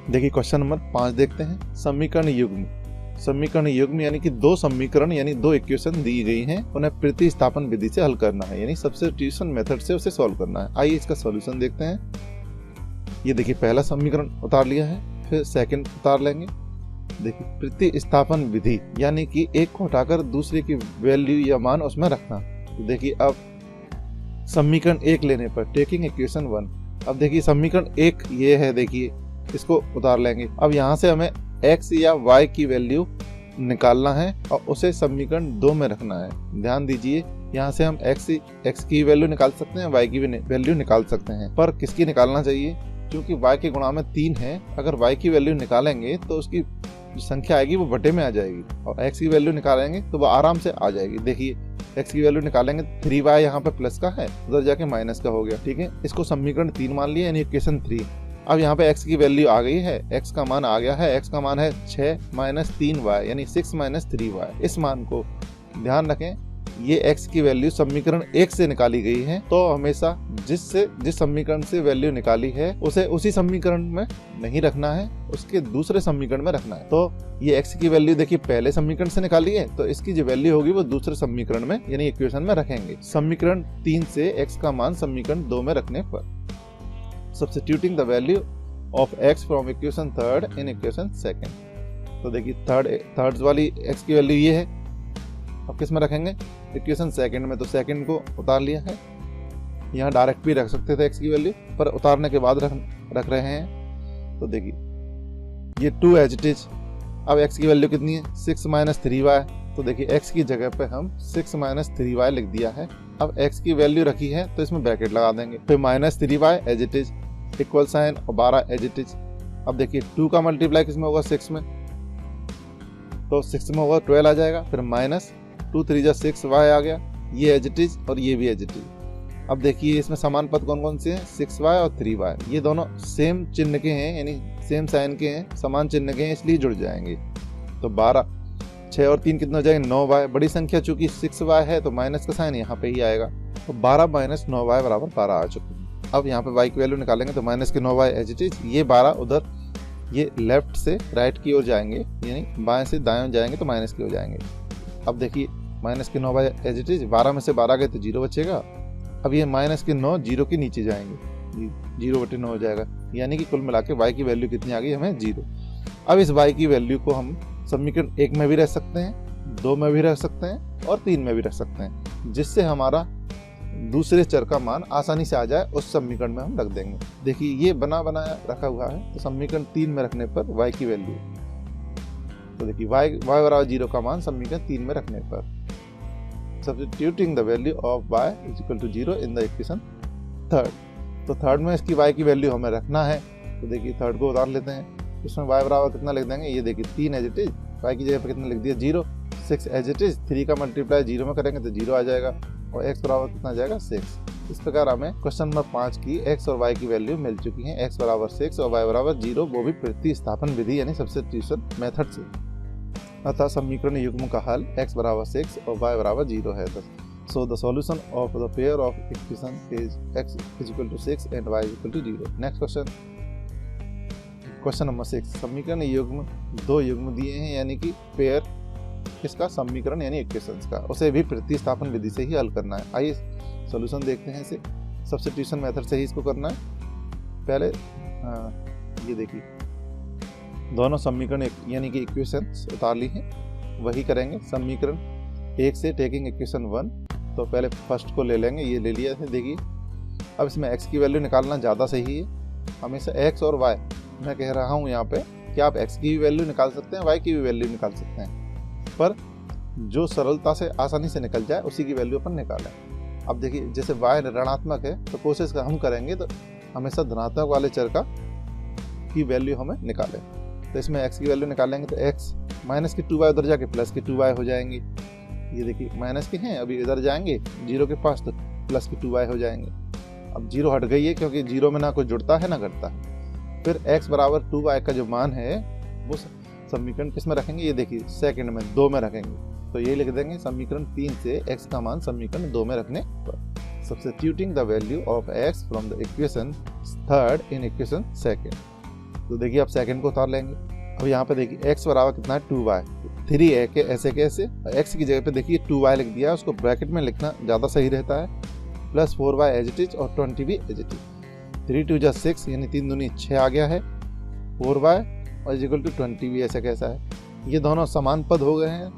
देखिए question number 5 देखते हैं। समीकरण युग्म। समीकरण युग्म यानी कि दो समीकरण यानी दो इक्वेशन दी गई हैं, उन्हें प्रतिस्थापन विधि से हल करना है, यानी सब्स्टिट्यूशन मेथड से उसे सॉल्व करना है। आइए इसका सॉल्यूशन देखते हैं। ये देखिए पहला समीकरण उतार लिया है, फिर सेकंड उतार लेंगे। देखिए प्रतिस्थापन विधि यानी कि एक को हटाकर दूसरे की वैल्यू या मान उसमें रखना। तो देखिए अब समीकरण 1 लेने पर टेकिंग इक्वेशन 1। अब देखिए समीकरण 1 ये है, देखिए इसको उतार लेंगे। अब यहाँ से हमें x या y की वैल्यू निकालना है और उसे समीकरण 2 में रखना है। ध्यान दीजिए यहाँ से हम x की वैल्यू निकाल सकते हैं, y की भी वैल्यू निकाल सकते हैं, पर किसकी निकालना चाहिए? क्योंकि y के गुणा में 3 है, अगर y की वैल्यू निकालेंगे तो उसकी जो संख्या आएगी वो बटे में आ जाएगी, और x की वैल्यू निकालेंगे तो वो आराम से आ जाएगी। देखिए x की वैल्यू निकालेंगे 3y यहाँ पे प्लस का है, उधर जाके माइनस का हो गया। ठीक है, इसको समीकरण 3 मान लिया यानी इक्वेशन 3। अब यहाँ पे x की वैल्यू आ गई है, x का मान आ गया है, x का मान है 6 माइनस 3y यानी 6 माइनस 3y। इस मान को ध्यान रखें, ये x की वैल्यू समीकरण 1 से निकाली गई है, तो हमेशा जिस समीकरण से वैल्यू निकाली है उसे उसी समीकरण में नहीं रखना है, उसके दूसरे समीकरण में रखना है। तो ये x की वैल्यू देखिए पहले समीकरण से निकाली है, तो इसकी जो वैल्यू होगी वो दूसरे समीकरण में यानी इक्वेशन में रखेंगे। समीकरण 3 से x का मान समीकरण 2 में रखने पर substituting the value of x from equation 3 in equation 2। तो देखिए थर्ड वाली x की वैल्यू ये है, अब किस में रखेंगे? इक्वेशन 2 में। तो सेकंड को उतार लिया है, यहाँ डायरेक्ट भी रख सकते थे x की वैल्यू, पर उतारने के बाद रख रहे हैं। तो देखिए ये 2 एज इट इज। अब x की वैल्यू कितनी है? 6 माइनस 3y। तो देखिए x की जगह पे हम 6 माइनस 3y लिख दिया है। अब x की वैल्यू रखी है तो इसमें ब्रैकेट लगा देंगे, फिर minus 3y as it is, equal sign और 12 एज इट इज। अब देखिए 2 का मल्टीप्लाई किसमें होगा? 6 में, तो 6 में होगा 12 आ जाएगा, फिर माइनस 2 3 जा 6y आ गया, ये एज इट इज और ये भी एज इट इज। अब देखिए इसमें समान पद कौन कौन से हैं? 6y और 3y, ये दोनों सेम चिन्ह के हैं यानी सेम साइन के हैं, समान चिन्ह के हैं, इसलिए जुड़ जाएंगे। तो 12, 6 और 3 कितना हो जाएगा? 9y। बड़ी संख्या चूंकि 6y है तो माइनस का साइन यहाँ पे ही आएगा, तो 12 माइनस 9y बराबर 12 आ चुका है। अब यहाँ पे y की वैल्यू निकालेंगे तो माइनस के 9y एज इट इज, ये 12 उधर ये लेफ्ट से राइट की ओर जाएंगे यानी बाएं से दाएं जाएंगे तो माइनस की ओर जाएंगे। अब देखिए माइनस के 9y एज इट इज, 12 में से 12 गए तो 0 बचेगा। अब ये माइनस के 9 0 के नीचे जाएंगे, 0/9 हो जाएगा, यानी कि कुल मिला के y की वैल्यू कितनी आ गई हमें? 0। अब इस y की वैल्यू को हम समीकरण 1 में भी रख सकते हैं, 2 में भी रख सकते हैं और 3 में भी रख सकते हैं, जिससे हमारा दूसरे चर का मान आसानी से आ जाए, उस समीकरण में हम रख देंगे। देखिए ये बनाया रखा हुआ है, तो समीकरण 3 में रखने पर y की वैल्यू, तो देखिए y बराबर 0 का मान समीकरण 3 में रखने पर substituting the value of y is equal to 0 in the equation 3। तो थर्ड में इसकी y की वैल्यू हमें रखना है, तो देखिए थर्ड को उतार लेते हैं। इसमें y बराबर कितना लिख देंगे? ये देखिए 3 एज इट इज, y की जगह पर कितना लिख दिया? 0। 6 एज इट इज, 3 का मल्टीप्लाई 0 में करेंगे तो 0 आ जाएगा, और x बराबर कितना आ जाएगा? 6। इस प्रकार हमें क्वेश्चन नंबर 5 की x और y की वैल्यू मिल चुकी है, x बराबर 6 और y बराबर 0, वो भी प्रतिस्थापन विधि यानी सब्स्टिट्यूशन मेथड से। अतः समीकरण युग्म का हल x बराबर 6 और y बराबर 0 है। So the solution of the pair of equation is x is equal to 6 and y is equal to 0। Next question number 6। समीकरण युग्म, दो युग्म दिए हैं यानी कि पेयर, इसका समीकरण यानी इक्वेशंस का, उसे भी प्रतिस्थापन विधि से ही हल करना है। आइए सॉल्यूशन देखते हैं इसे। सब्स्टिट्यूशन मेथड से ही इसको करना है। पहले ये देखिए दोनों समीकरण यानी कि इक्वेशंस उतार ली हैं, वही करेंगे। समीकरण 1 से टेकिंग इक्वेशन 1, तो पहले फर्स्ट को ले लेंगे, ये ले लिया है। देखिए अब इसमें x की वैल्यू निकालना ज़्यादा सही है, हमेशा x और y, मैं कह रहा हूँ यहाँ पे कि आप x की भी वैल्यू निकाल सकते हैं, y की भी वैल्यू निकाल सकते हैं, पर जो सरलता से आसानी से निकल जाए उसी की वैल्यू अपन निकालें। अब देखिए जैसे y ऋणात्मक है तो कोशिश हम करेंगे तो हमेशा धनात्मक वाले चर का की वैल्यू हमें निकालें। तो इसमें x की वैल्यू निकालेंगे तो x माइनस के 2y उधर जाके प्लस के 2y हो जाएंगे। ये देखिए माइनस के हैं, अभी इधर जाएंगे 0 के पास तो प्लस के 2y हो जाएंगे। अब 0 हट गई है क्योंकि 0 में ना कुछ जुड़ता है ना घटता है। फिर x बराबर 2y का जो मान है वो समीकरण किस में रखेंगे? ये देखिए सेकंड में 2 में रखेंगे, तो ये लिख देंगे समीकरण 3 से x का मान समीकरण 2 में रखने पर substituting the value of x from the equation 3 in equation 2। तो देखिए अब सेकंड को उतार लेंगे। अब यहाँ पे देखिए x बराबर कितना है 2y, 3 के ऐसे कैसे, x की जगह पे देखिए 2y लिख दिया है, उसको ब्रैकेट में लिखना ज़्यादा सही रहता है, plus 4y as it is और 20 भी एज इट इज। 3 2 6 यानी 3 दूनी 6 आ गया है, 4y और इक्वल टू 20 भी ऐसा कैसा है। ये दोनों समान पद हो गए हैं,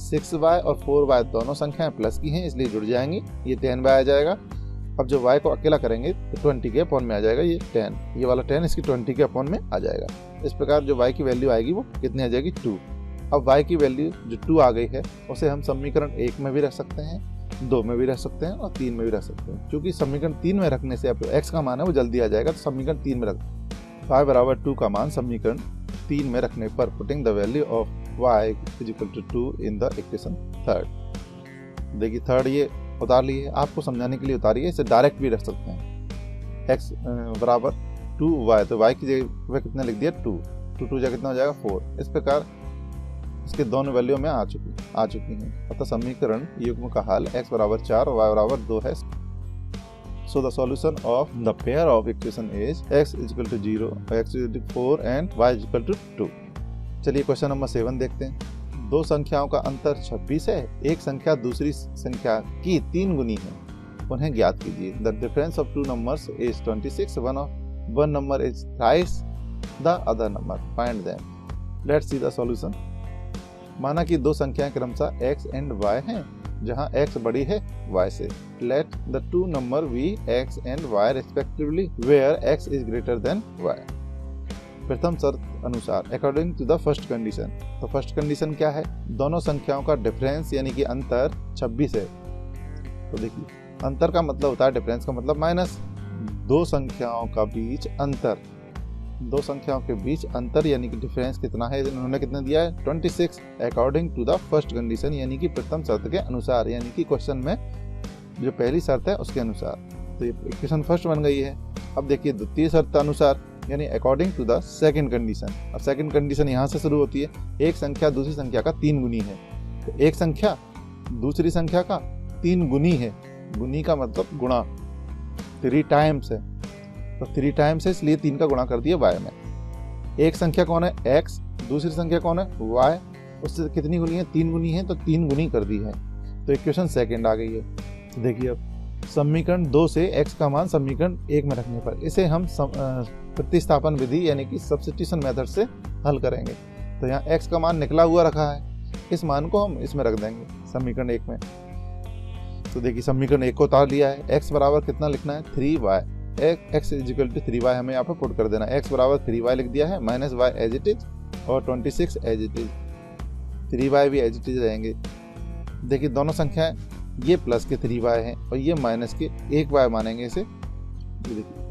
6y और 4y दोनों संख्याएं प्लस की हैं इसलिए जुड़ जाएंगी, ये 10y आ जाएगा। अब जो y को अकेला करेंगे तो 20 के अपॉन में आ जाएगा, ये 10, ये वाला 10 इसकी 20 के अपॉन में आ जाएगा। इस प्रकार जो y की वैल्यू आएगी वो कितनी आ जाएगी 2। अब y की वैल्यू जो 2 आ गई है उसे हम समीकरण 1 में भी रख सकते हैं, 2 में भी रख सकते हैं और 3 में भी रख सकते हैं। क्योंकि समीकरण 3 में रखने से अब x का मान है वो जल्दी आ जाएगा, तो समीकरण 3 में रख y बराबर 2 का मान समीकरण 3 में रखने पर putting the value of y is equal to 2 in the equation third. देखिए थर्ड ये उतार लिए, आपको समझाने के लिए उतारिए, इसे डायरेक्ट भी रख सकते हैं। x बराबर 2y, तो y की जगह कितना लिख दिया 2, 2 2 कितना हो जाएगा 4। इस प्रकार इसके दोनों वैल्यू में आ चुकी हैं। अतः समीकरण युग्म का हल x बराबर 4 और y बराबर 2 है। So the solution of the pair of equation is x is equal to 0, x is equal to 4 and y is equal to 2। चलिए क्वेश्चन नंबर 7 देखते हैं। दो संख्याओं का अंतर 26 है, एक संख्या दूसरी संख्या की 3 गुनी है, उन्हें ज्ञात कीजिए। The difference of two numbers is 26, one number is thrice the other number, find them. Let's see the solution. माना कि दो संख्याएं क्रमशः x एंड y हैं, जहां x बड़ी है y से। Let the two number be x and y respectively where x is greater than y। प्रथम शर्त अनुसार according to the first condition, तो फर्स्ट कंडीशन क्या है, दोनों संख्याओं का डिफरेंस यानी कि अंतर 26 है। तो देखिए अंतर का मतलब होता है, डिफरेंस का मतलब माइनस, दो संख्याओं का बीच अंतर, दो संख्याओं के बीच अंतर यानी कि डिफरेंस कितना है, इन्होंने कितना दिया है 26 according to the first condition यानी कि प्रथम शर्त के अनुसार, यानी कि क्वेश्चन में जो पहली शर्त है उसके अनुसार। तो ये इक्वेशन फर्स्ट बन गई है। अब देखिए द्वितीय शर्त अनुसार यानी according to the second condition. अब सेकंड कंडीशन यहाँ से शुरू होती है, एक संख्या दूसरी संख्या का 3 गुनी है, तो एक संख्या दूसरी संख्या का 3 गुनी है, गुनी का मतलब गुणा, 3 टाइम्स है, तो 3 टाइम्स है इसलिए 3 का गुणा कर दिया y में। एक संख्या कौन है x, दूसरी संख्या कौन है y, उससे कितनी गुनी है 3 गुनी है, तो 3 गुनी कर दी है, तो इक्वेशन सेकंड आ गई है। तो देखिए अब समीकरण 2 से x का मान समीकरण 1 में रखने पर इसे हम प्रतिस्थापन विधि यानी कि सब्स्टिट्यूशन मेथड से हल करेंगे। तो यहाँ x का मान निकला हुआ रखा है, इस मान को हम इसमें रख देंगे समीकरण 1 में। तो देखिए समीकरण 1 को उतार लिया है, x बराबर कितना लिखना है 3y, x is equal to 3y हमें यहाँ पर पुट कर देना है। x बराबर 3y लिख दिया है, minus y as it is और 26 एज इट इज, 3y भी एज इट इज रहेंगे। देखिए दोनों संख्याएं ये प्लस के 3y हैं और ये माइनस के 1y मानेंगे इसे। देखिए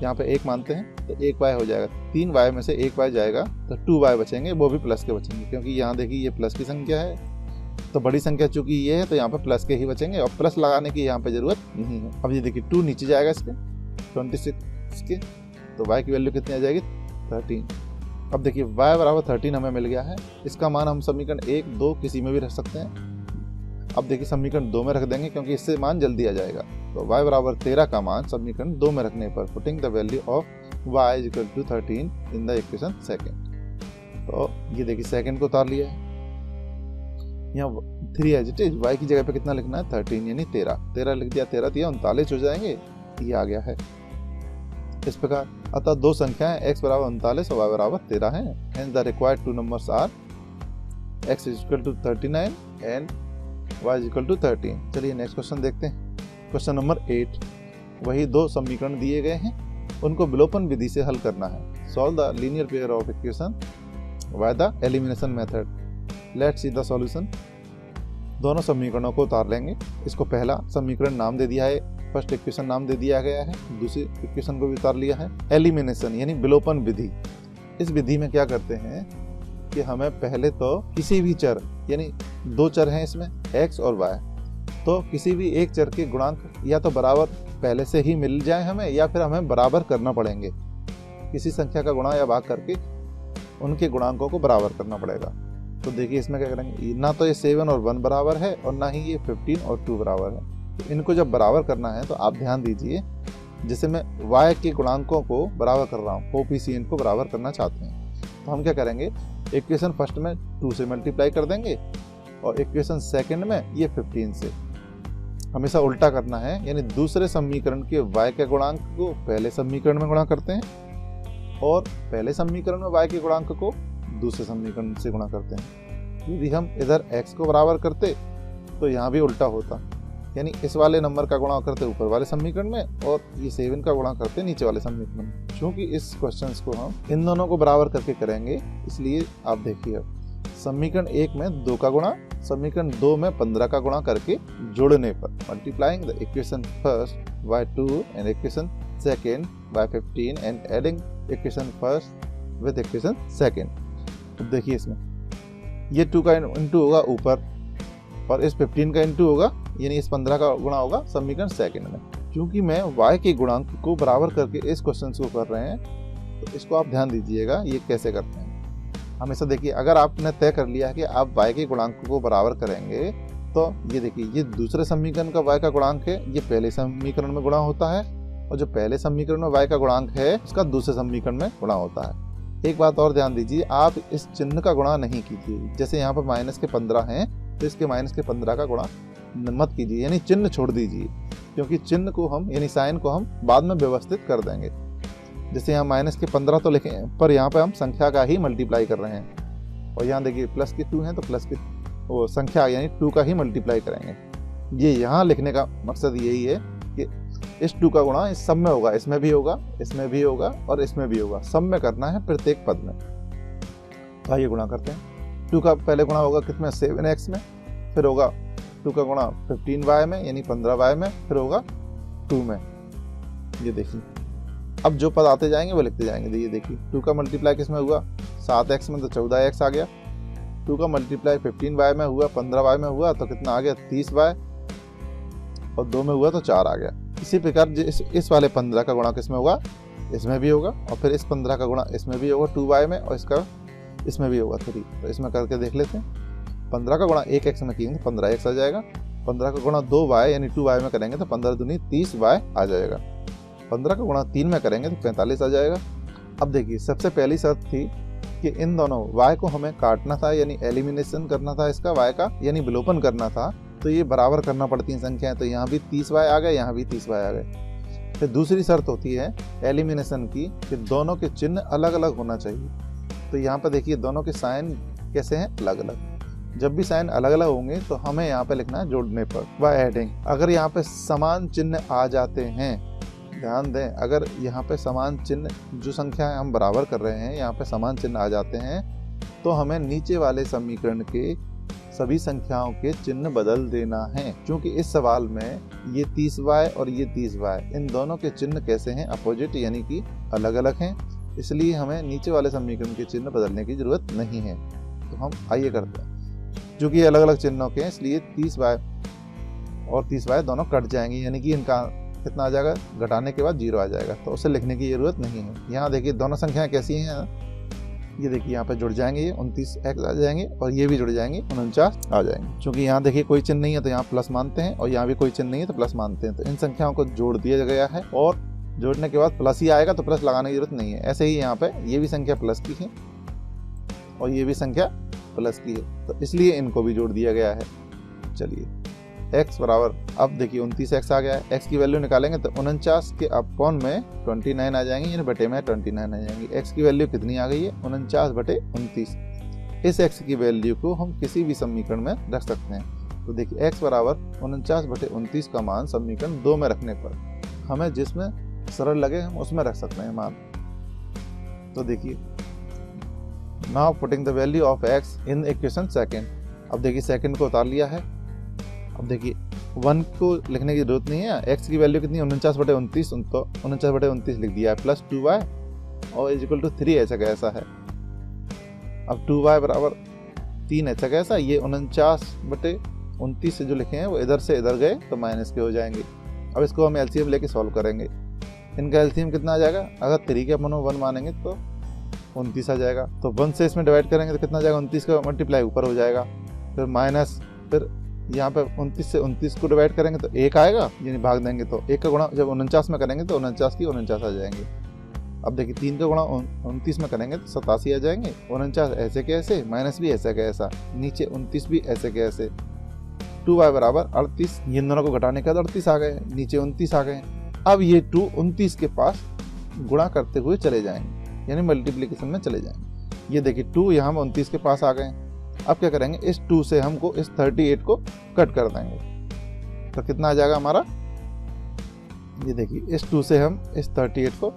यहाँ पे 1 मानते हैं तो 1y हो जाएगा, 3y में से 1y जाएगा तो 2y बचेंगे, वो भी प्लस के बचेंगे, क्योंकि यहाँ देखिए ये प्लस की संख्या है, तो बड़ी संख्या चूंकि ये है तो यहाँ पे प्लस के ही बचेंगे और प्लस लगाने की यहाँ पे जरूरत नहीं है। अब ये देखिए 2 नीचे जाएगा इसके 26 के, तो y की वैल्यू कितनी आ जाएगी 13। अब देखिए y बराबर 13 हमें मिल गया है, इसका मान हम समीकरण 1 2 किसी में भी रख सकते हैं। अब देखिए समीकरण 2 में रख देंगे क्योंकि इससे मान जल्दी आ जाएगा। तो y बराबर 13 का मान समीकरण 2 में रखने पर putting the value of y is equal to 13 in the equation second. तो ये देखिए सेकंड को उतार लिया है, यहाँ 3 एज इट इज, y की जगह पे कितना लिखना है 13 यानी 13 लिख दिया, 13 दिया 39 हो जाएंगे, ये आ गया है इस प्रकार। अतः दो संख्याएं x बराबर 39 और y बराबर 13 है। Hence the required two numbers are x is equal to 39 and y is equal to 13। चलिए नेक्स्ट क्वेश्चन देखते हैं। क्वेश्चन नंबर 8, वही दो समीकरण दिए गए हैं, उनको विलोपन विधि से हल करना है। Solve the linear pair of equation by the elimination method. Let's see the solution. दोनों समीकरणों को उतार लेंगे, इसको पहला समीकरण नाम दे दिया है, फर्स्ट इक्वेशन नाम दे दिया गया है, दूसरी इक्वेशन को भी उतार लिया है। एलिमिनेशन यानी विलोपन विधि, इस विधि में क्या करते हैं कि हमें पहले तो किसी भी चर, यानी दो चर हैं इसमें x और y, तो किसी भी एक चर के गुणांक या तो बराबर पहले से ही मिल जाए हमें, या फिर हमें बराबर करना पड़ेंगे, किसी संख्या का गुणा या भाग करके उनके गुणांकों को बराबर करना पड़ेगा। तो देखिए इसमें क्या करेंगे, ना तो ये 7 और 1 बराबर है और ना ही ये 15 और 2 बराबर है। तो इनको जब बराबर करना है तो आप ध्यान दीजिए जिसे मैं y के गुणांकों को बराबर कर रहा हूँ, कोफिशिएंट को बराबर करना चाहते हैं, तो हम क्या करेंगे, इक्वेशन फर्स्ट में 2 से मल्टीप्लाई कर देंगे और इक्वेशन सेकंड में ये 15 से। हमेशा उल्टा करना है, यानी दूसरे समीकरण के y के गुणांक को पहले समीकरण में गुणा करते हैं और पहले समीकरण में y के गुणांक को दूसरे समीकरण से गुणा करते हैं। यदि हम इधर x को बराबर करते तो यहाँ भी उल्टा होता, यानी इस वाले नंबर का गुणा करते ऊपर वाले समीकरण में और ये 7 का गुणा करते नीचे वाले समीकरण में। क्योंकि इस क्वेश्चन को हम इन दोनों को बराबर करके करेंगे, इसलिए आप देखिए अब समीकरण 1 में 2 का गुणा, समीकरण 2 में 15 का गुणा करके जोड़ने पर multiplying the equation first by 2 and equation second by 15 and adding equation first with equation second. अब देखिए इसमें ये 2 का इंटू होगा ऊपर और इस 15 का इंटू होगा, यानी इस 15 का गुणा होगा समीकरण सेकंड में। क्योंकि मैं y के गुणांक को बराबर करके इस क्वेश्चन को कर रहे हैं, तो इसको आप ध्यान दीजिएगा ये कैसे करते हैं। हमेशा देखिए, अगर आपने तय कर लिया है कि आप y के गुणांक को बराबर करेंगे, तो ये देखिए ये दूसरे समीकरण का y का गुणांक है, ये पहले समीकरण में गुणा होता है और जो पहले समीकरण में y का गुणांक है उसका दूसरे समीकरण में गुणा होता है। एक बात और ध्यान दीजिए, आप इस चिन्ह का गुणा नहीं कीजिए। जैसे यहाँ पर माइनस के 15 हैं तो इसके माइनस के 15 का गुणा मत कीजिए, यानी चिन्ह छोड़ दीजिए, क्योंकि चिन्ह को हम यानी साइन को हम बाद में व्यवस्थित कर देंगे। जैसे यहाँ माइनस के 15 तो लिखे पर यहाँ पे हम संख्या का ही मल्टीप्लाई कर रहे हैं, और यहाँ देखिए प्लस के 2 हैं तो प्लस की वो संख्या यानी 2 का ही मल्टीप्लाई करेंगे। ये यहाँ लिखने का मकसद यही है कि इस 2 का गुणा इस सब में होगा, इसमें भी होगा, इसमें भी होगा और इसमें भी होगा, सब में करना है प्रत्येक पद में। तो आइए गुणा करते हैं। 2 का पहले गुणा होगा कितने, 7x में, फिर होगा 2 का गुणा 15y में यानी 15y में, फिर होगा 2 में। ये देखिए अब जो पद आते जाएंगे वो लिखते जाएंगे। ये देखिए 2 का मल्टीप्लाई किस में हुआ, 7x में तो 14x आ गया। 2 का मल्टीप्लाई 15y में हुआ, 15y में हुआ तो कितना आ गया, 30y, और 2 में हुआ तो 4 आ गया। इसी प्रकार इस वाले 15 का गुणा किस में होगा, इसमें भी होगा, और फिर इस 15 का गुणा इसमें भी होगा 2y में, और इसका इसमें भी होगा 3। तो इसमें करके देख लेते हैं। 15 का गुणा 1x में किएंगे 15x आ जाएगा। 15 का गुणा 2y यानी 2y में करेंगे तो 15 दूनी 30y आ जाएगा। 15 का गुणा 3 में करेंगे तो 45 आ जाएगा। अब देखिए सबसे पहली शर्त थी कि इन दोनों y को हमें काटना था, यानी एलिमिनेशन करना था इसका, y का यानी विलोपन करना था, तो ये बराबर करना पड़ती है संख्याएं। तो यहाँ भी 30y आ गए, यहाँ भी 30y आ गए। फिर दूसरी शर्त होती है एलिमिनेशन की कि दोनों के चिन्ह अलग अलग होना चाहिए। तो यहाँ पर देखिए दोनों के साइन कैसे हैं, अलग अलग। जब भी साइन अलग अलग होंगे तो हमें यहाँ पे लिखना है जोड़ने पर बाय एडिंग। अगर यहाँ पे समान चिन्ह आ जाते हैं, ध्यान दें, अगर यहाँ पे समान चिन्ह जो संख्या हम बराबर कर रहे हैं यहाँ पे समान चिन्ह आ जाते हैं, तो हमें नीचे वाले समीकरण के सभी संख्याओं के चिन्ह बदल देना है। क्योंकि इस सवाल में ये 30y और ये 30y इन दोनों के चिन्ह कैसे हैं, अपोजिट यानी कि अलग अलग हैं, इसलिए हमें नीचे वाले समीकरण के चिन्ह बदलने की जरूरत नहीं है। तो हम आइए करते हैं। क्योंकि ये अलग अलग चिन्हों के हैं इसलिए 30y और 30y दोनों कट जाएंगे, यानी कि इनका कितना आ जाएगा, घटाने के बाद 0 आ जाएगा, तो उसे लिखने की जरूरत नहीं है। यहाँ देखिए दोनों संख्याएं कैसी हैं, ये देखिए यहाँ पे जुड़ जाएंगे, ये 29x आ जाएंगे और ये भी जुड़ जाएंगे, 49 आ जाएंगे। क्योंकि यहाँ देखिए कोई चिन्ह नहीं है तो यहाँ प्लस मानते हैं, और यहाँ भी कोई चिन्ह नहीं है तो प्लस मानते हैं। तो इन संख्याओं को जोड़ दिया गया है और जोड़ने के बाद प्लस ही आएगा, तो प्लस लगाने की जरूरत नहीं है। ऐसे ही यहाँ पे ये भी संख्या प्लस की है और ये भी संख्या प्लस की है, तो इसलिए इनको भी जोड़ दिया गया है। चलिए x बराबर, अब देखिए 29x आ गया है, x की वैल्यू निकालेंगे तो 49 के अपॉन में 29 आ जाएंगे, यानी बटे में 29 आ जाएंगे। x की वैल्यू कितनी आ गई है, 49 बटे 29। इस x की वैल्यू को हम किसी भी समीकरण में रख सकते हैं। तो देखिए x बराबर 49 बटे 29 का मान समीकरण 2 में रखने पर हमें जिसमें सरल लगे हम उसमें रख सकते हैं मान। तो देखिए now putting the value of x in equation second. अब देखिए सेकंड को उतार लिया है। अब देखिए 1 को लिखने की जरूरत नहीं है, x की वैल्यू कितनी, 49 बटे 29, तो 49 बटे 29 लिख दिया है, प्लस 2y और इज इक्वल टू 3 ऐसा कैसा है। अब 2y बराबर 3 ऐसा कैसा, ये 49 बटे 29 से जो लिखे हैं वो इधर से इधर गए तो माइनस के हो जाएंगे। अब इसको हम एलसीएम लेके सॉल्व करेंगे। इनका एलसीएम कितना आ जाएगा, अगर 3 के अपन 1 मानेंगे तो 29 आ जाएगा, तो 1 से इसमें डिवाइड करेंगे तो कितना आ जाएगा, 29 का मल्टीप्लाई ऊपर हो जाएगा, फिर माइनस, फिर यहाँ पे 29 से 29 को डिवाइड करेंगे तो 1 आएगा, यानी भाग देंगे तो 1 का गुणा जब 49 में करेंगे तो 49 की 49 आ जाएंगे। अब देखिए 3 का गुणा 29 में करेंगे तो 87 आ जाएंगे। 49 ऐसे के ऐसे, माइनस भी ऐसे के ऐसा, नीचे 29 भी ऐसे के ऐसे। 2y बराबर 38, ये दोनों को घटाने के बाद 38 आ गए, नीचे 29 आ गए। अब ये 2 29 के पास गुणा करते हुए चले जाएंगे, यानी मल्टीप्लीकेशन में चले जाएंगे। ये देखिए 2 यहाँ 29 के पास आ गए। अब क्या करेंगे, इस 2 से हमको इस 38 को कट कर देंगे तो कितना आ जाएगा हमारा, ये देखिए इस 2 से हम इस 38 को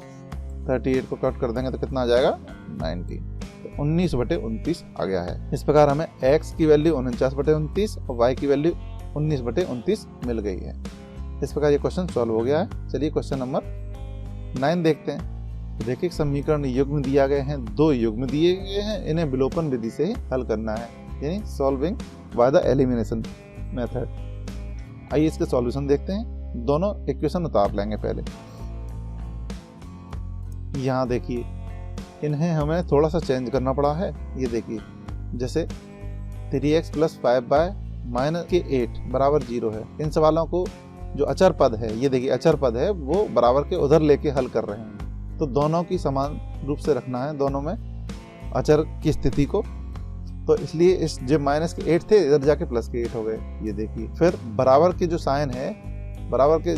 कट कर देंगे तो कितना आ जाएगा 90। तो 19/29 आ गया है। इस प्रकार हमें x की वैल्यू 49/29 और y की वैल्यू 19/29 मिल गई है। इस प्रकार ये क्वेश्चन सॉल्व हो गया है। चलिए क्वेश्चन नंबर 9 देखते हैं। देखिए समीकरण युग्म दिया गए हैं, 2 युग्म दिए गए हैं, इन्हें विलोपन विधि से ही हल करना है, यानी solving by the elimination method. आइए इसके सॉल्यूशन देखते हैं। दोनों इक्वेशन उतार लेंगे पहले। यहाँ देखिए इन्हें हमें थोड़ा सा चेंज करना पड़ा है। ये देखिए जैसे 3x + 5y - 8 बराबर 0 है। इन सवालों को जो अचर पद है, ये देखिए अचर पद है, वो बराबर के उधर लेके हल कर रहे हैं। तो दोनों की समान रूप से रखना है, दोनों में अचर की स्थिति को। तो इसलिए इस जब -8 थे इधर जाके +8 हो गए। ये देखिए फिर बराबर के जो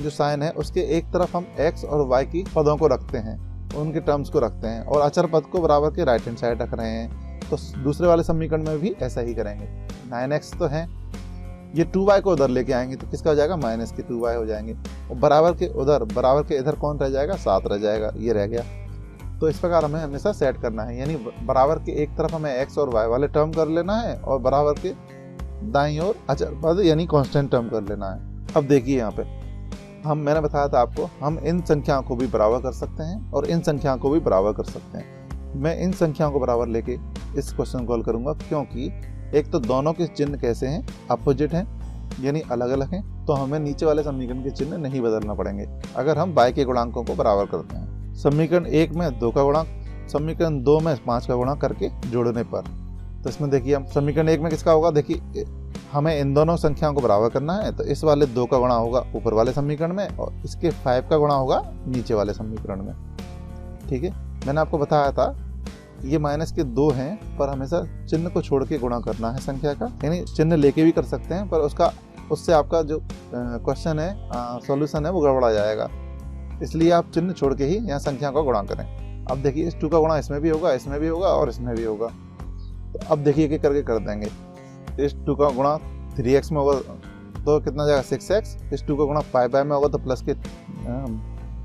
साइन है उसके एक तरफ हम x और y की पदों को रखते हैं, उनके टर्म्स को रखते हैं, और अचर पद को बराबर के राइट हैंड साइड रख रहे हैं। तो दूसरे वाले समीकरण में भी ऐसा ही करेंगे। 9x तो है, ये 2y को उधर लेके आएंगे तो किसका हो जाएगा, -2y हो जाएंगे। और बराबर के इधर कौन रह जाएगा, 7 रह जाएगा, ये रह गया। तो इस प्रकार हमें हमेशा सेट करना है, यानी बराबर के एक तरफ हमें x और y वाले टर्म कर लेना है और बराबर के दाईं ओर अचर पद यानी कांस्टेंट टर्म कर लेना है। अब देखिए यहाँ पे मैंने बताया था आपको, हम इन संख्याओं को भी बराबर कर सकते हैं और इन संख्याओं को भी बराबर कर सकते हैं। मैं इन संख्याओं को बराबर लेके इस क्वेश्चन को हल करूंगा, क्योंकि एक तो दोनों के चिन्ह कैसे हैं, अपोजिट हैं, यानी अलग अलग हैं। तो हमें नीचे वाले समीकरण के चिन्ह नहीं बदलना पड़ेंगे अगर हम y के गुणांकों को बराबर करते हैं। समीकरण 1 में 2 का गुणांक, समीकरण 2 में 5 का गुणांक करके जोड़ने पर, तो इसमें देखिए हम समीकरण 1 में किसका होगा, देखिए हमें इन दोनों संख्याओं को बराबर करना है। तो इस वाले 2 का गुणा होगा ऊपर वाले समीकरण में और इसके 5 का गुणा होगा नीचे वाले समीकरण में। ठीक है, मैंने आपको बताया था ये -2 हैं, पर हमेशा चिन्ह को छोड़ के गुणा करना है संख्या का, यानी चिन्ह लेके भी कर सकते हैं, पर उससे आपका जो क्वेश्चन है, सॉल्यूशन है, वो गड़बड़ा जाएगा। इसलिए आप चिन्ह छोड़ के ही यहाँ संख्या का गुणा करें। अब देखिए इस 2 का गुणा इसमें भी होगा, इसमें भी होगा और इसमें भी होगा। तो अब देखिए एक करके कर देंगे। इस 2 का गुणा 3x में होगा तो कितना जाएगा 6x, इस 2 का गुणा 5y में होगा तो प्लस के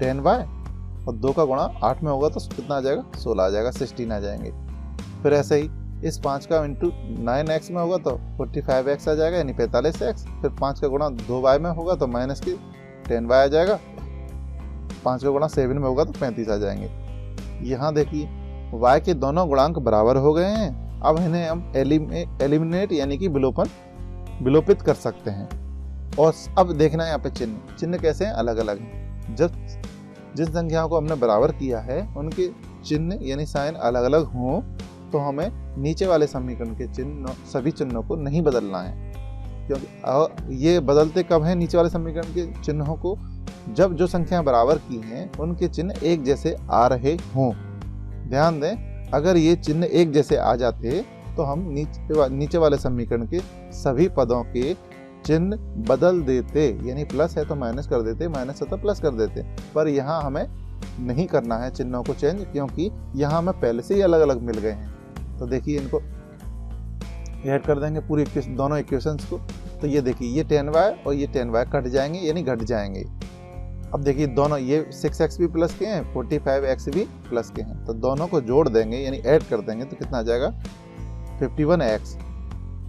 10y, और 2 का गुणा 8 में होगा तो कितना आ जाएगा 16 आ जाएगा, 16 आ जाएंगे। फिर ऐसे ही इस 5 का इंटू 9x में होगा तो 45x आ जाएगा, यानी 45x। फिर 5 का गुणा 2y में होगा तो माइनस की 10y आ जाएगा। 5 का गुणा 7 में होगा तो 35 आ जाएंगे। यहाँ देखिए y के दोनों गुणांक बराबर हो गए हैं। अब इन्हें हम एलिमिनेट यानी कि विलोपित कर सकते हैं। और अब देखना है यहाँ पे चिन्ह कैसे हैं, अलग अलग हैं। जब जिन संख्याओं को हमने बराबर किया है उनके चिन्ह यानी साइन अलग अलग हों तो हमें नीचे वाले समीकरण के सभी चिन्हों को नहीं बदलना है, क्योंकि ये बदलते कब हैं नीचे वाले समीकरण के चिन्हों को, जब जो संख्या बराबर की हैं उनके चिन्ह एक जैसे आ रहे हों। ध्यान दें, अगर ये चिन्ह एक जैसे आ जाते तो हम नीचे वाले समीकरण के सभी पदों के चिन्ह बदल देते, यानी प्लस है तो माइनस कर देते, माइनस है तो प्लस कर देते। पर यहाँ हमें नहीं करना है चिन्हों को चेंज, क्योंकि यहाँ हमें पहले से ही अलग अलग मिल गए हैं। तो देखिए इनको ऐड कर देंगे पूरी दोनों इक्वेशंस को। तो ये देखिए ये 10y और ये 10y कट जाएंगे यानी घट जाएंगे। अब देखिए दोनों ये 6x भी प्लस के हैं, 45x भी प्लस के हैं, तो दोनों को जोड़ देंगे यानी ऐड कर देंगे तो कितना आ जाएगा 51x।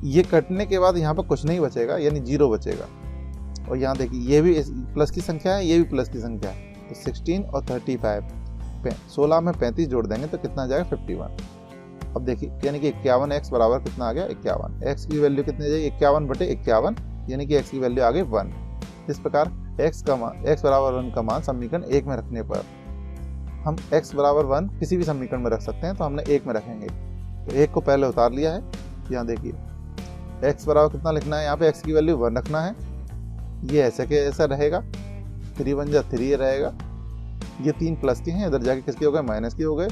ये कटने के बाद यहाँ पर कुछ नहीं बचेगा यानी 0 बचेगा। और यहाँ देखिए ये भी प्लस की संख्या है, ये भी प्लस की संख्या है, तो 16 और 35 16 में 35 जोड़ देंगे तो कितना आ जाएगा 51। अब देखिए यानी कि 51x बराबर कितना आ गया 51। x की वैल्यू कितनी आ जाएगी 51/51, यानी कि x की वैल्यू आ गई 1। इस प्रकार x बराबर 1 का मान समीकरण 1 में रखने पर हम x बराबर 1 किसी भी समीकरण में रख सकते हैं, तो हमने 1 में रखेंगे। तो 1 को पहले उतार लिया है। यहाँ देखिए x बराबर कितना लिखना है, यहाँ पे x की वैल्यू 1 रखना है। ये ऐसे के ऐसा रहेगा, 3 1 जा 3 रहेगा। ये 3 प्लस के हैं, इधर जाके किसके हो गए, माइनस के हो गए।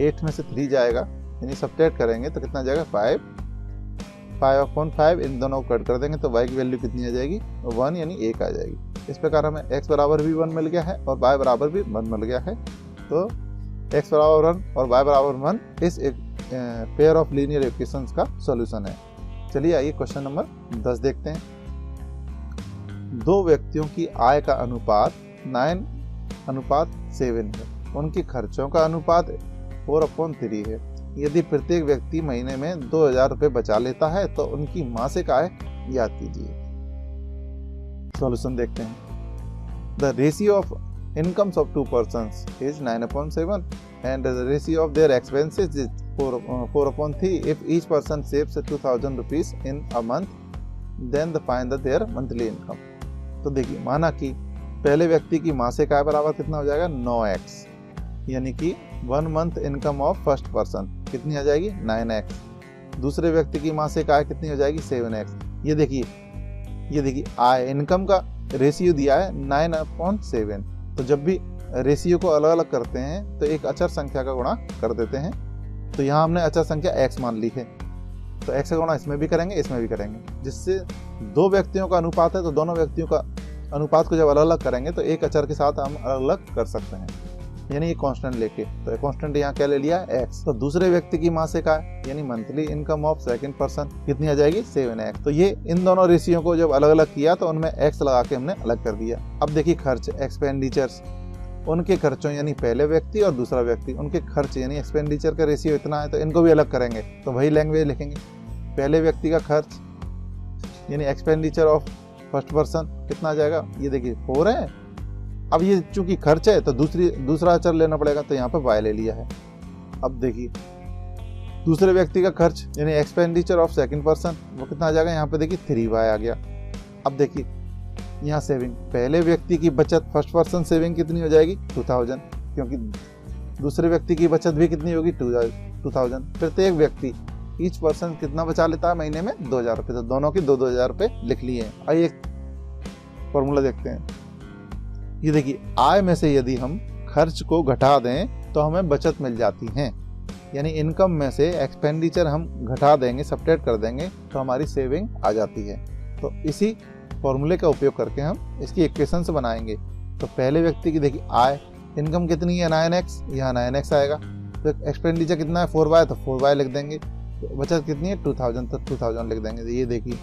8 में से 3 जाएगा, यानी सब्ट्रैक्ट करेंगे तो कितना जाएगा, 5 5 5, इन दोनों को कट कर देंगे तो y की वैल्यू कितनी आ जाएगी, 1 यानी 1 आ जाएगी। इस प्रकार हमें x बराबर भी 1 मिल गया है और y बराबर भी 1 मिल गया है। तो x बराबर 1 और y बराबर 1 इस एक पेयर ऑफ लीनियर इक्वेशंस का सॉल्यूशन है। चलिए आइए क्वेश्चन नंबर 10 देखते हैं। दो व्यक्तियों की आय का अनुपात 9:7 है। उनके खर्चों का अनुपात 4/3 है। यदि प्रत्येक व्यक्ति महीने में 2000 रुपये बचा लेता है तो उनकी मासिक आय ज्ञात कीजिए। सॉल्यूशन देखते हैं। The ratio of incomes of 2 persons is 9/7 and the ratio of their expenses is 4/3. If each person saves 2000 rupees in a month, then find their monthly income. तो देखिए, माना कि पहले व्यक्ति की मासिक आय बराबर कितना हो जाएगा, 9x, यानी कि 1 month income of first person कितनी आ जाएगी, 9x। दूसरे व्यक्ति की मासिक आय कितनी हो जाएगी, 7x। ये देखिए आय इनकम का रेशियो दिया है 9/7। तो जब भी रेशियो को अलग अलग करते हैं तो एक अचर संख्या का गुणा कर देते हैं। तो यहाँ हमने अचर संख्या x मान ली है, तो x का गुणा इसमें भी करेंगे, इसमें भी करेंगे, जिससे दो व्यक्तियों का अनुपात है तो दोनों व्यक्तियों का अनुपात को जब अलग अलग करेंगे तो एक अचर के साथ हम अलग अलग कर सकते हैं, यानी ये कांस्टेंट लेके। तो कांस्टेंट यहाँ क्या ले लिया, x। तो दूसरे व्यक्ति की मासिक आय यानी monthly income of second person कितनी आ जाएगी, 7x। तो ये इन दोनों रेशियो को जब अलग अलग किया तो उनमें x लगा के हमने अलग कर दिया। अब देखिए खर्च, एक्सपेंडिचर्स, उनके खर्चों यानी पहले व्यक्ति और दूसरा व्यक्ति, उनके खर्च यानी एक्सपेंडिचर का रेशियो इतना है तो इनको भी अलग करेंगे। तो वही लैंग्वेज लिखेंगे, पहले व्यक्ति का खर्च यानी एक्सपेंडिचर ऑफ फर्स्ट पर्सन कितना आ जाएगा, ये देखिए 4 है। अब ये चूंकि खर्च है तो दूसरा अचर लेना पड़ेगा, तो यहाँ पे y ले लिया है। अब देखिए दूसरे व्यक्ति का खर्च यानी एक्सपेंडिचर ऑफ सेकंड पर्सन वो कितना आ जाएगा, यहाँ पे देखिए 3y आ गया। अब देखिए यहाँ सेविंग, पहले व्यक्ति की बचत फर्स्ट पर्सन सेविंग कितनी हो जाएगी, 2000, क्योंकि दूसरे व्यक्ति की बचत भी कितनी होगी, 2000। प्रत्येक व्यक्ति ईच पर्सन कितना बचा लेता है महीने में, 2000 रुपये। तो दोनों की 2-2000 रुपये लिख लिए हैं। आइए एक फॉर्मूला देखते हैं। ये देखिए आय में से यदि हम खर्च को घटा दें तो हमें बचत मिल जाती है, यानी इनकम में से एक्सपेंडिचर हम घटा देंगे, सब्ट्रैक्ट कर देंगे तो हमारी सेविंग आ जाती है। तो इसी फॉर्मूले का उपयोग करके हम इसकी इक्वेशंस बनाएंगे। तो पहले व्यक्ति की देखिए आय, इनकम कितनी है 9x, यहाँ 9x आएगा। तो एक्सपेंडिचर कितना है 4y, तो 4y लिख देंगे। तो बचत कितनी है 2000, तो 2000 लिख देंगे। ये देखिए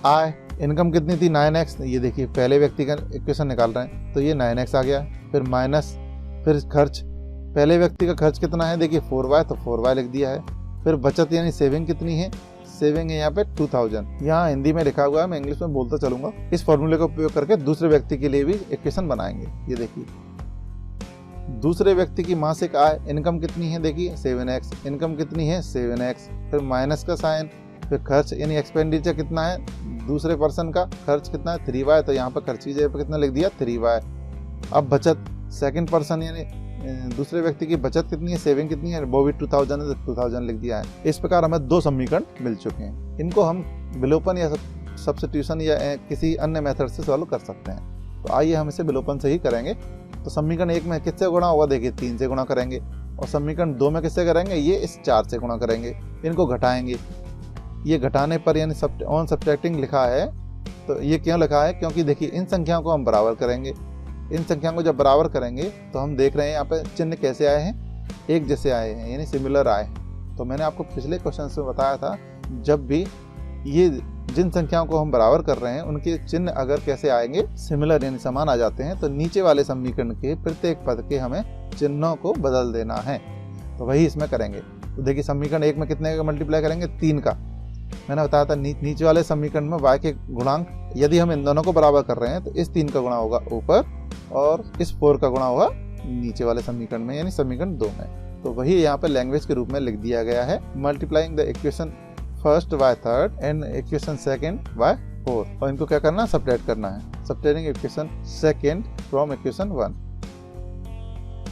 आय, इनकम कितनी थी 9x, ये देखिए पहले व्यक्ति का इक्वेशन निकाल रहे हैं तो ये 9x आ गया। फिर माइनस, फिर खर्च, पहले व्यक्ति का खर्च कितना है देखिए 4y, तो 4y लिख दिया है। फिर बचत यानी सेविंग कितनी है, सेविंग है यहाँ पे 2000। यहाँ हिंदी में लिखा हुआ है, मैं इंग्लिश में बोलता चलूंगा। इस फॉर्मूले का उपयोग करके दूसरे व्यक्ति के लिए भी इक्वेशन बनाएंगे। ये देखिए दूसरे व्यक्ति की मासिक आय, इनकम कितनी है देखिए 7x, इनकम कितनी है 7x, फिर माइनस का साइन, फिर खर्च यानी एक्सपेंडिचर कितना है, दूसरे पर्सन का खर्च कितना है 3y, तो यहाँ पर खर्च की जगह पर कितना लिख दिया 3y। अब बचत सेकंड पर्सन यानी दूसरे व्यक्ति की बचत कितनी है, सेविंग कितनी है, वो भी 2000 है, तो 2000 लिख दिया है। इस प्रकार हमें 2 समीकरण मिल चुके हैं। इनको हम विलोपन या सब्स्टिट्यूशन या किसी अन्य मेथड से सॉल्व कर सकते हैं। तो आइए हम इसे विलोपन से ही करेंगे। तो समीकरण 1 में किससे गुणा होगा, देखिए 3 से गुणा करेंगे, और समीकरण 2 में किससे करेंगे, ये इस 4 से गुणा करेंगे। इनको घटाएंगे, ये घटाने पर यानी ऑन सब्ट्रैक्टिंग लिखा है। तो ये क्यों लिखा है, क्योंकि देखिए इन संख्याओं को हम बराबर करेंगे। इन संख्याओं को जब बराबर करेंगे तो हम देख रहे हैं यहाँ पे चिन्ह कैसे आए हैं, एक जैसे आए हैं, यानी सिमिलर आए। तो मैंने आपको पिछले क्वेश्चन में बताया था, जब भी ये जिन संख्याओं को हम बराबर कर रहे हैं उनके चिन्ह अगर कैसे आएंगे, सिमिलर यानी समान आ जाते हैं, तो नीचे वाले समीकरण के प्रत्येक पद के हमें चिन्हों को बदल देना है। तो वही इसमें करेंगे। तो देखिए समीकरण 1 में कितने का मल्टीप्लाई करेंगे, 3 का। मैंने बताया था नीचे वाले समीकरण में y के गुणांक यदि हम इन दोनों को बराबर कर रहे हैं तो इस 3 का गुणा होगा ऊपर और इस 4 का गुणा होगा नीचे वाले समीकरण में, यानी समीकरण 2 में। तो वही यहाँ पे लैंग्वेज के रूप में लिख दिया गया है, multiplying the equation first by third and equation second by 4। और इनको क्या करना है, सब्ट्रैक्ट करना है। Subtracting equation second from equation 1।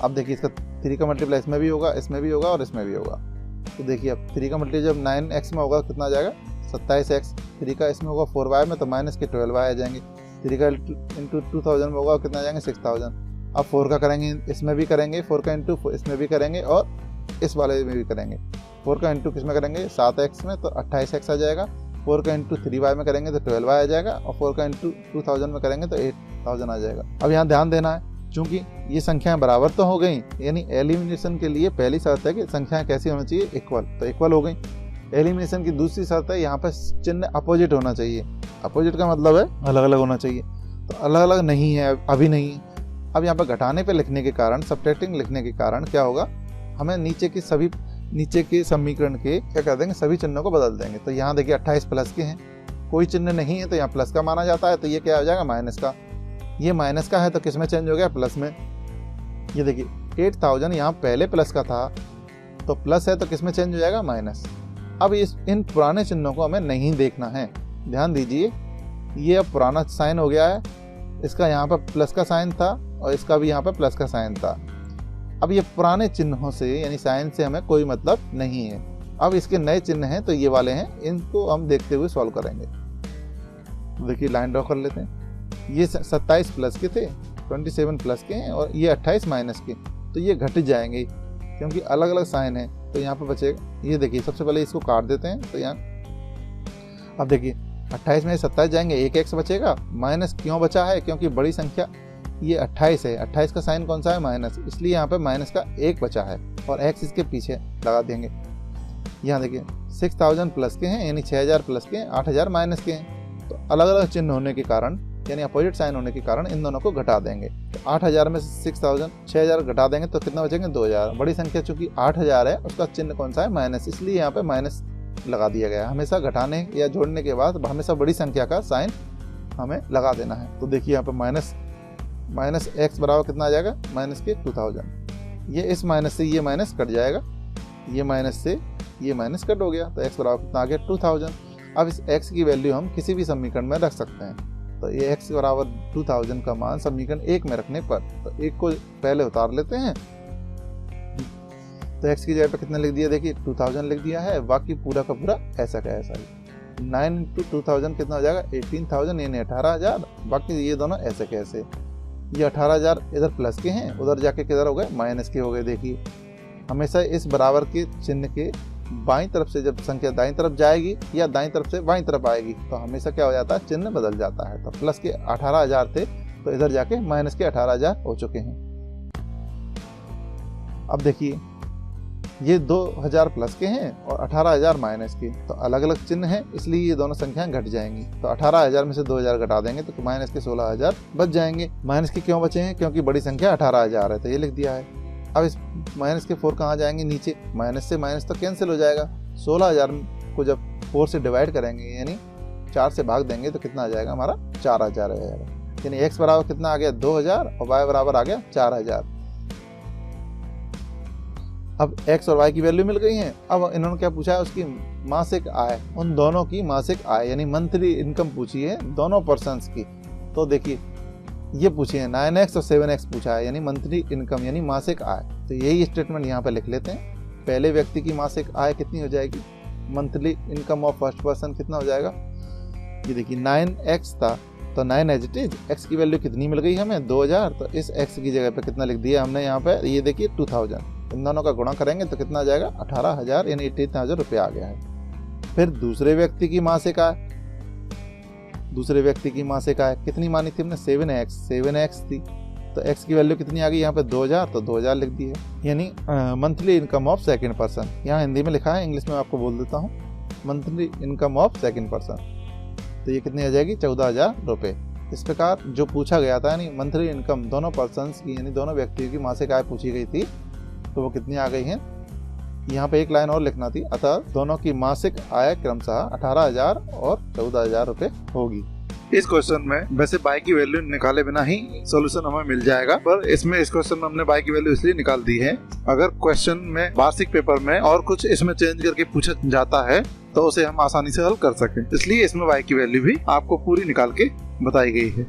अब देखिए इसका 3 का मल्टीप्लाई इसमें भी होगा, इसमें भी होगा और इसमें भी होगा। तो देखिए अब 3 का मल्टीप्लाई जब 9x में होगा कितना आ जाएगा 27x, 3 का इसमें होगा 4y में तो माइनस के 12y आ जाएंगे, 3 का इंटू 2000 में होगा कितना आ जाएंगे 6000। अब 4 का करेंगे इसमें भी करेंगे, 4 का इंटू इसमें भी करेंगे और इस वाले में भी करेंगे। 4 का इंटू किसमें करेंगे 7x में तो 28x आ जाएगा, 4 का इंटू 3y में करेंगे तो 12y आ जाएगा और 4 का इंटू 2000 में करेंगे तो 8000 आ जाएगा। अब यहाँ ध्यान देना है, चूंकि ये संख्याएं बराबर तो हो गई, यानी एलिमिनेशन के लिए पहली शर्त है कि संख्याएं कैसी होनी चाहिए इक्वल, तो इक्वल हो गई। एलिमिनेशन की दूसरी शर्त है यहाँ पर चिन्ह अपोजिट होना चाहिए। अपोजिट का मतलब है अलग अलग होना चाहिए, तो अलग अलग नहीं है, अभी नहीं है। अब यहाँ पर घटाने पे लिखने के कारण, सब्ट्रैक्टिंग लिखने के कारण क्या होगा, हमें नीचे के समीकरण के क्या कर देंगे सभी चिन्हों को बदल देंगे। तो यहाँ देखिए 28 प्लस के हैं, कोई चिन्ह नहीं है तो यहाँ प्लस का माना जाता है, तो ये क्या हो जाएगा माइनस का। ये माइनस का है तो किस में चेंज हो गया प्लस में। ये देखिए 8000 यहाँ पहले प्लस का था तो प्लस है तो किस में चेंज हो जाएगा माइनस। अब इन पुराने चिन्हों को हमें नहीं देखना है, ध्यान दीजिए। ये अब पुराना साइन हो गया है, इसका यहाँ पर प्लस का साइन था और इसका भी यहाँ पर प्लस का साइन था। अब ये पुराने चिन्हों से यानी साइन से हमें कोई मतलब नहीं है। अब इसके नए चिन्ह हैं तो ये वाले हैं, इनको हम देखते हुए सॉल्व करेंगे। देखिए लाइन ड्रॉ कर लेते हैं। ये 27 प्लस के थे, 27 प्लस के हैं और ये 28 माइनस के, तो ये घट जाएंगे क्योंकि अलग अलग साइन है। तो यहाँ पे बचेगा, ये देखिए सबसे पहले इसको काट देते हैं। तो यहाँ अब देखिए 28 में 27 जाएंगे, एक एक्स बचेगा। माइनस क्यों बचा है, क्योंकि बड़ी संख्या ये 28 है, 28 का साइन कौन सा है माइनस, इसलिए यहाँ पे माइनस का एक बचा है और एक्स इसके पीछे लगा देंगे। यहाँ देखिए 6000 प्लस के हैं यानी 6000 प्लस के हैं, 8000 माइनस के हैं। तो अलग अलग चिन्ह होने के कारण यानी अपोजिट साइन होने के कारण इन दोनों को घटा देंगे। तो 8000 में 6000 घटा देंगे तो कितना बचेंगे 2000। बड़ी संख्या चूंकि 8000 है उसका चिन्ह कौन सा है माइनस, इसलिए यहाँ पे माइनस लगा दिया गया। हमेशा घटाने या जोड़ने के बाद हमेशा बड़ी संख्या का साइन हमें लगा देना है। तो देखिए यहाँ पे माइनस एक्स बराबर कितना आ जाएगा माइनस के 2000। ये इस माइनस से ये माइनस कट जाएगा, ये माइनस से ये माइनस कट हो गया, तो एक्स बराबर कितना आ गया 2000। अब इस एक्स की वैल्यू हम किसी भी समीकरण में रख सकते हैं। तो ये एक्स बराबर 2000 का मान समीकरण 1 में रखने पर, तो 1 को पहले उतार लेते हैं। तो एक्स की जगह पे कितना लिख दिया, देखिए 2000 लिख दिया है, बाकी पूरा का पूरा ऐसा का ऐसा ही। 9 × 2000 कितना हो जाएगा 18000 यानी 18000, बाकी ये दोनों ऐसे कैसे। ये 18000 इधर प्लस के हैं, उधर जाके किधर हो गए माइनस के हो गए। देखिए हमेशा इस बराबर के चिन्ह के बाईं तरफ से जब संख्या दाईं तरफ जाएगी या दाईं तरफ से बाईं तरफ आएगी तो हमेशा क्या हो जाता है चिन्ह बदल जाता है। तो प्लस के 18000 थे तो इधर जाके माइनस के 18000 हो चुके हैं। अब देखिए ये 2000 प्लस के हैं और 18000 माइनस के, तो अलग अलग चिन्ह हैं इसलिए ये दोनों संख्याएं घट जाएंगी। तो 18000 में से 2000 घटा देंगे तो माइनस के 16000 बच जाएंगे। माइनस के क्यों बचे हैं, क्योंकि बड़ी संख्या 18000 है तो ये लिख दिया है। अब इस माइनस के 4 कहाँ जाएंगे नीचे, माइनस से माइनस तो कैंसिल हो जाएगा। 16000 को जब 4 से डिवाइड करेंगे यानी 4 से भाग देंगे तो कितना आ जाएगा हमारा 4000 आ जाएगा। यानी x बराबर कितना आ गया 2000 और y बराबर आ गया 4000। अब x और y की वैल्यू मिल गई है। अब इन्होंने क्या पूछा है, उसकी मासिक आय, उन दोनों की मासिक आय यानी मंथली इनकम पूछी है दोनों पर्सन्स की। तो देखिए ये पूछी है 9x और 7x पूछा है यानी मंथली इनकम यानी मासिक आय। तो यही स्टेटमेंट यहाँ पे लिख लेते हैं। पहले व्यक्ति की मासिक आय कितनी हो जाएगी, monthly income of first person कितना हो जाएगा। ये देखिए 9x था तो 9 एज इट इज, x की वैल्यू कितनी मिल गई हमें 2000, तो इस x की जगह पे कितना लिख दिया हमने यहाँ पे, ये देखिए 2000। इन दोनों का गुणा करेंगे तो कितना आ जाएगा 18000 यानी 18000 रुपये आ गया है। फिर दूसरे व्यक्ति की मासिक आय, दूसरे व्यक्ति की मासिक आय कितनी मानी थी हमने 7x थी, तो x की वैल्यू कितनी आ गई यहाँ पे 2000, तो 2000 लिख दी है यानी monthly income of second person. यहाँ हिंदी में लिखा है, इंग्लिश में आपको बोल देता हूँ, monthly income of second person. तो ये कितनी आ जाएगी 14000 रुपये। इस प्रकार जो पूछा गया था यानी मंथली इनकम दोनों पर्सन्स की यानी दोनों व्यक्तियों की मासिक आय पूछी गई थी, तो वो कितनी आ गई है। यहाँ पे एक लाइन और लिखना थी, अतः दोनों की मासिक आय क्रमशः 18000 और 14000 रुपये होगी। इस क्वेश्चन में वैसे बाई की वैल्यू निकाले बिना ही सॉल्यूशन हमें मिल जाएगा, पर इसमें इस क्वेश्चन में हमने बाई की वैल्यू इसलिए निकाल दी है, अगर क्वेश्चन में वार्षिक पेपर में और कुछ इसमें चेंज करके पूछा जाता है तो उसे हम आसानी से हल कर सकें, इसलिए इसमें बाई की वैल्यू भी आपको पूरी निकाल के बताई गई है।